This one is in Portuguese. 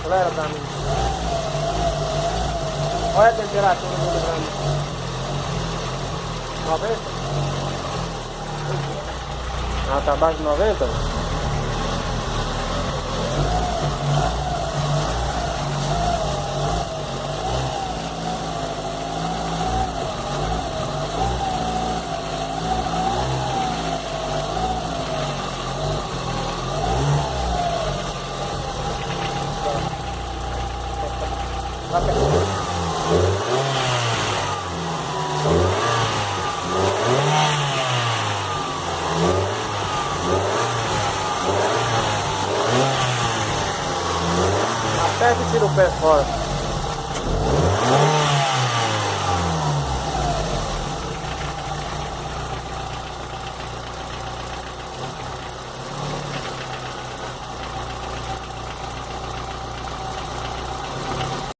Acelera pra mim. Olha a temperatura do grande. 90? Ah, tá abaixo de 90? Aperta e tira o pé fora.